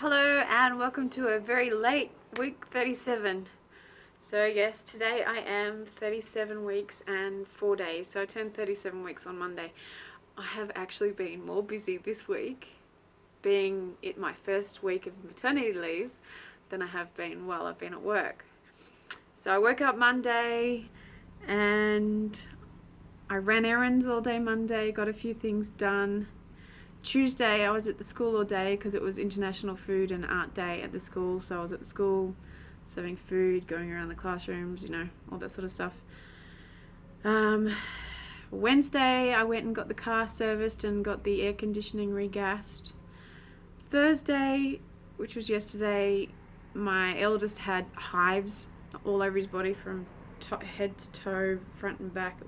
Hello and welcome to a very late week 37. So yes, today I am 37 weeks and 4 days. So I turned 37 weeks on Monday. I have actually been more busy this week, being it my first week of maternity leave, than I have been while I've been at work. So I woke up Monday and I ran errands all day Monday, got a few things done. Tuesday I was at the school all day because it was International Food and Art Day at the school, so I was at the school serving food, going around the classrooms, all that sort of stuff. Wednesday I went and got the car serviced and got the air conditioning regassed. Thursday, which was yesterday, my eldest had hives all over his body from head to toe, front and back.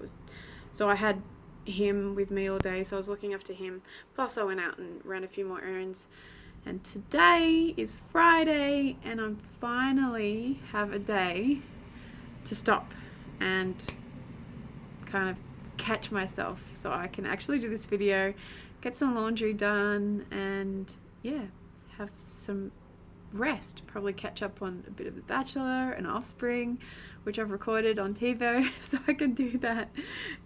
So I had him with me all day, so I was looking after him, plus I went out and ran a few more errands. And today is Friday and I finally have a day to stop and kind of catch myself so I can actually do this video, get some laundry done, and have some rest, probably catch up on a bit of The Bachelor and Offspring, which I've recorded on TiVo, so I can do that.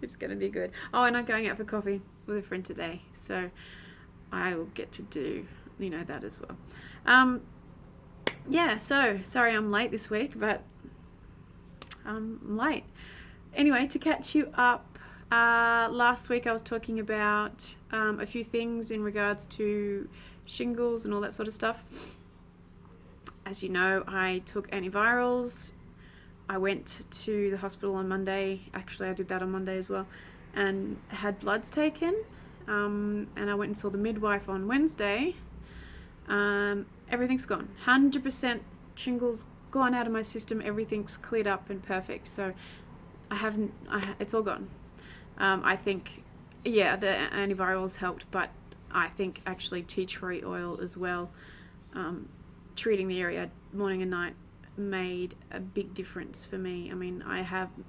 It's going to be good. Oh, and I'm going out for coffee with a friend today, so I will get to do that as well. So sorry I'm late this week, but I'm late. Anyway, to catch you up, last week I was talking about a few things in regards to shingles and all that sort of stuff. As you know, I took antivirals. I went to the hospital on Monday. Actually, I did that on Monday as well, and had bloods taken. And I went and saw the midwife on Wednesday. Everything's gone. 100% shingles gone out of my system. Everything's cleared up and perfect. So it's all gone. I think, the antivirals helped, but I think actually tea tree oil as well, treating the area morning and night, made a big difference for me. I mean,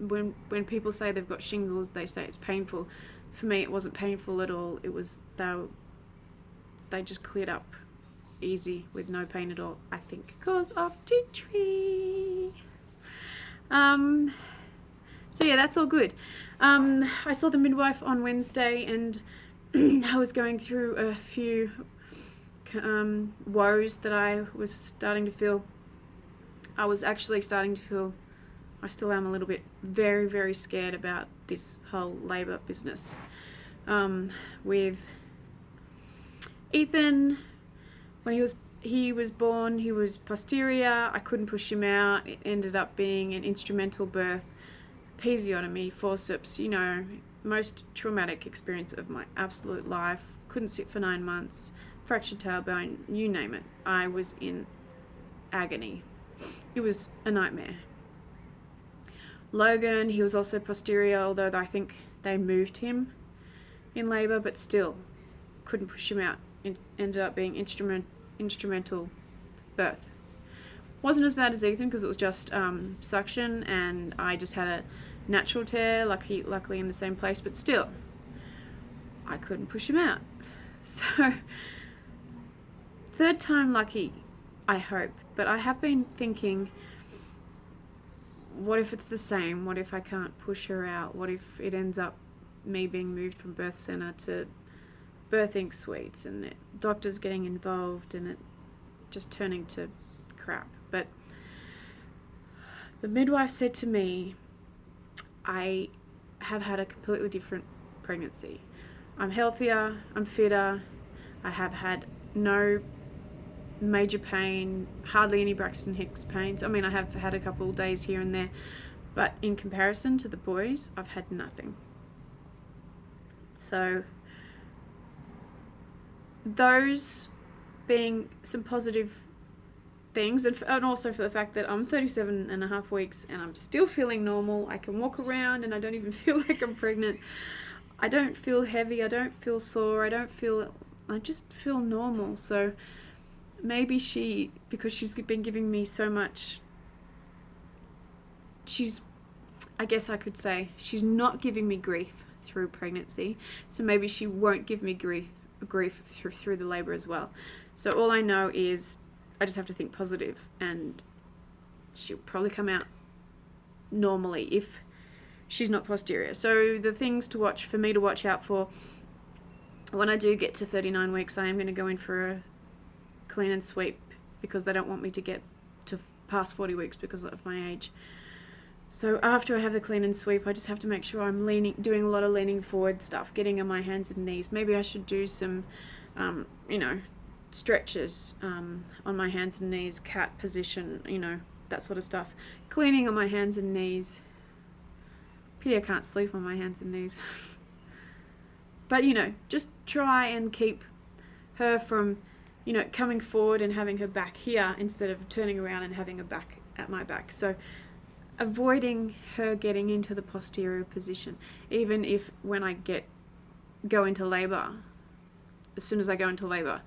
when people say they've got shingles, they say it's painful. For me, it wasn't painful at all. It was they just cleared up easy with no pain at all. I think because of tea tree. So that's all good. I saw the midwife on Wednesday and I was going through a few woes that I was starting to feel. I was actually starting to feel, I still am a little bit very, very scared about this whole labour business. With Ethan, when he was born, he was posterior. I couldn't push him out. It ended up being an instrumental birth, episiotomy, forceps, most traumatic experience of my absolute life. Couldn't sit for 9 months, fractured tailbone, you name it. I was in agony. It was a nightmare. Logan, he was also posterior, although I think they moved him in labour, but still couldn't push him out. It ended up being instrumental birth. Wasn't as bad as Ethan because it was just suction, and I just had a natural tear, luckily in the same place, but still, I couldn't push him out. So, third time lucky, I hope. But I have been thinking, what if it's the same? What if I can't push her out? What if it ends up me being moved from birth centre to birthing suites and doctors getting involved and it just turning to crap? But the midwife said to me, I have had a completely different pregnancy. I'm healthier, I'm fitter, I have had no major pain, hardly any Braxton Hicks pains. I mean, I have had a couple of days here and there, but in comparison to the boys, I've had nothing. So, those being some positive things, and also for the fact that I'm 37 and a half weeks and I'm still feeling normal. I can walk around and I don't even feel like I'm pregnant. I don't feel heavy, I don't feel sore, I just feel normal. So maybe because she's been giving me so much, I guess I could say, she's not giving me grief through pregnancy, so maybe she won't give me grief through the labour as well. So all I know is I just have to think positive, and she'll probably come out normally if she's not posterior. So the things to watch, for me to watch out for, when I do get to 39 weeks, I am going to go in for a clean and sweep, because they don't want me to get to past 40 weeks because of my age. So after I have the clean and sweep, I just have to make sure I'm doing a lot of leaning forward stuff, getting on my hands and knees. Maybe I should do some, stretches on my hands and knees, cat position, that sort of stuff. Cleaning on my hands and knees. Pity I can't sleep on my hands and knees. But, just try and keep her from, coming forward and having her back here instead of turning around and having her back at my back. So avoiding her getting into the posterior position, even if when I go into labour, as soon as I go into labour,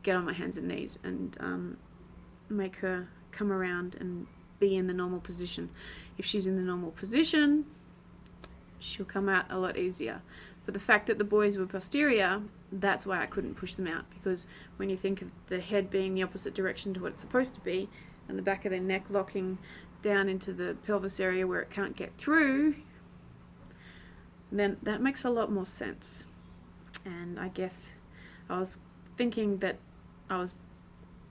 get on my hands and knees and make her come around and be in the normal position. If she's in the normal position, she'll come out a lot easier. But the fact that the boys were posterior, that's why I couldn't push them out, because when you think of the head being the opposite direction to what it's supposed to be, and the back of their neck locking down into the pelvis area where it can't get through, then that makes a lot more sense. And I guess I was thinking that I was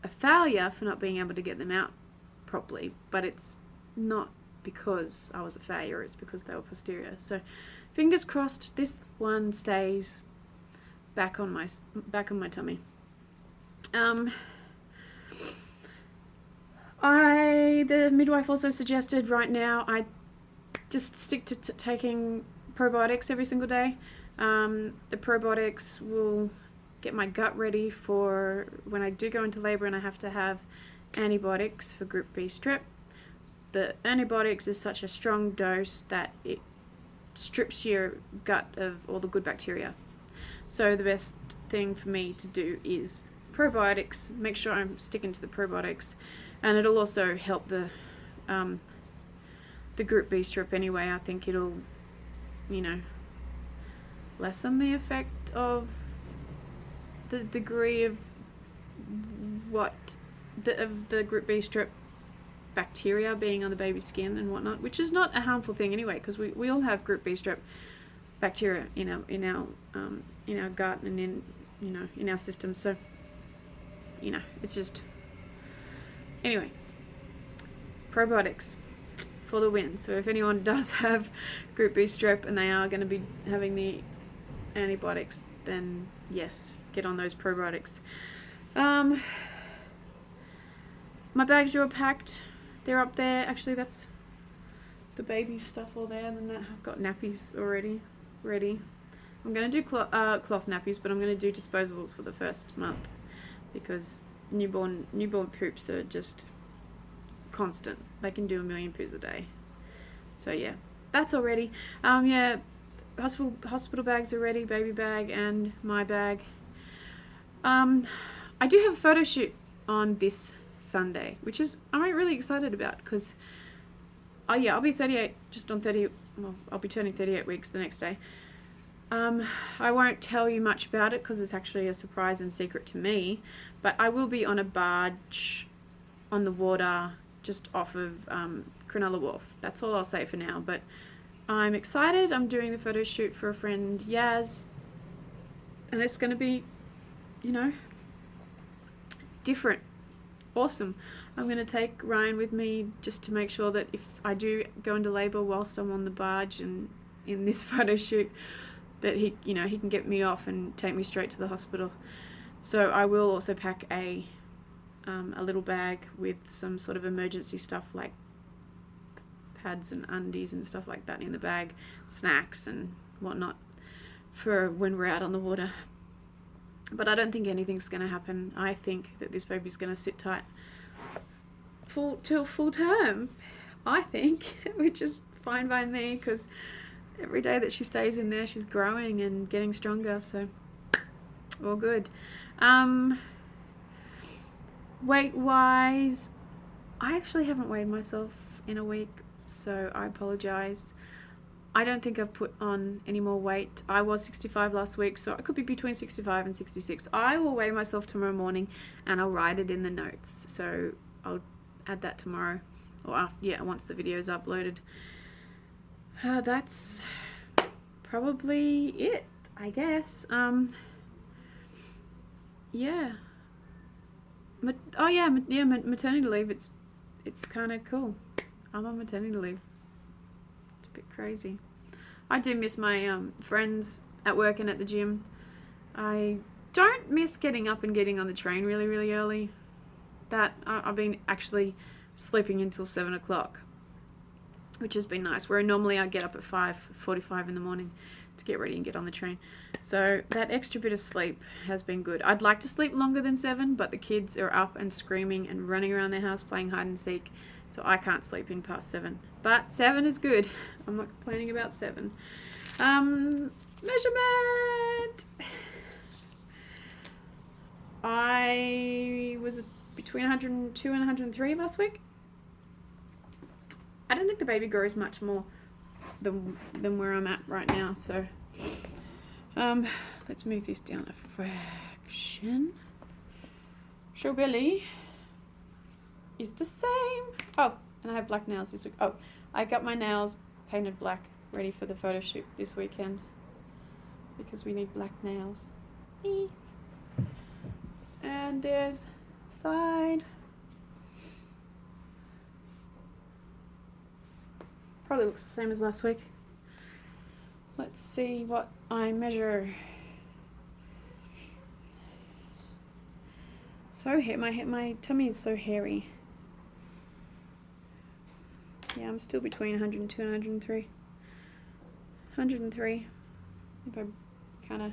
a failure for not being able to get them out properly, but it's not because I was a failure, it's because they were posterior. So fingers crossed this one stays back on my tummy. The midwife also suggested right now I just stick to taking probiotics every single day. The probiotics will get my gut ready for when I do go into labour and I have to have antibiotics for group B strep. The antibiotics is such a strong dose that it strips your gut of all the good bacteria. So the best thing for me to do is probiotics, make sure I'm sticking to the probiotics, and it'll also help the group B strep anyway. I think it'll, lessen the effect of the degree of the group B strep bacteria being on the baby's skin and whatnot, which is not a harmful thing anyway, because we all have group B strep bacteria in our gut and in our system. So it's just, anyway, probiotics for the win. So if anyone does have group B strep and they are going to be having the antibiotics, then yes, get on those probiotics. My bags are all packed. They're up there. Actually, that's the baby stuff all there. And then I've got nappies already ready. I'm going to do cloth nappies, but I'm going to do disposables for the first month, because newborn poops are just constant. They can do 1 million poos a day. So yeah, that's all ready. Hospital bags are ready, baby bag and my bag. I do have a photo shoot on this Sunday, which is I'm really excited about, because I'll be 38 I'll be turning 38 weeks the next day. I won't tell you much about it because it's actually a surprise and secret to me, but I will be on a barge on the water just off of Cronulla Wharf. That's all I'll say for now, but I'm excited. I'm doing the photo shoot for a friend, Yaz, and it's going to be, different. Awesome. I'm going to take Ryan with me just to make sure that if I do go into labour whilst I'm on the barge and in this photo shoot, that he can get me off and take me straight to the hospital. So I will also pack a little bag with some sort of emergency stuff like pads and undies and stuff like that in the bag, snacks and whatnot for when we're out on the water. But I don't think anything's going to happen. I think that this baby's going to sit tight till full term, I think, which is fine by me, because every day that she stays in there, she's growing and getting stronger, so all good. Weight-wise, I actually haven't weighed myself in a week, so I apologise. I don't think I've put on any more weight. I was 65 last week, so I could be between 65 and 66. I will weigh myself tomorrow morning and I'll write it in the notes. So I'll add that tomorrow, or after, once the video is uploaded. That's probably it, I guess. Yeah. Maternity leave. It's kind of cool. I'm on maternity leave. It's a bit crazy. I do miss my friends at work and at the gym. I don't miss getting up and getting on the train really, really early. I've been actually sleeping until 7 o'clock, which has been nice. Where normally I get up at 5:45 in the morning to get ready and get on the train. So that extra bit of sleep has been good. I'd like to sleep longer than 7, but the kids are up and screaming and running around their house playing hide and seek, so I can't sleep in past 7. But 7 is good. I'm not complaining about 7. Measurement! I was between 102 and 103 last week. I don't think the baby grows much more than where I'm at right now, so let's move this down a fraction. Show belly is the same. Oh, and I have black nails this week. Oh, I got my nails painted black, ready for the photo shoot this weekend, because we need black nails. And there's side. Probably looks the same as last week. Let's see what I measure. My tummy is so hairy. Yeah, I'm still between 102 and 103. 103, if I kind of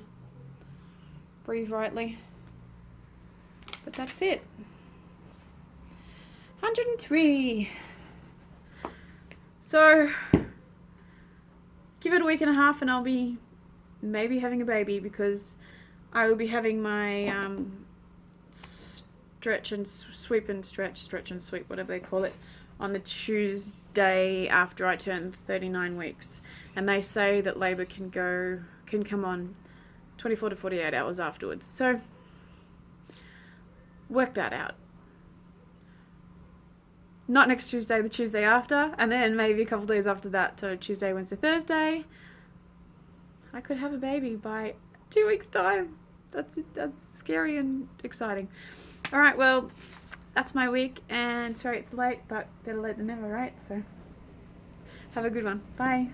breathe rightly. But that's it. 103. So, give it a week and a half and I'll be maybe having a baby, because I will be having my stretch and sweep, whatever they call it, on the Tuesday after I turn 39 weeks. And they say that labour can come on 24 to 48 hours afterwards. So, work that out. Not next Tuesday, the Tuesday after, and then maybe a couple of days after that, so Tuesday, Wednesday, Thursday. I could have a baby by 2 weeks' time. That's scary and exciting. All right, well, that's my week, and sorry it's late, but better late than never, right? So have a good one. Bye.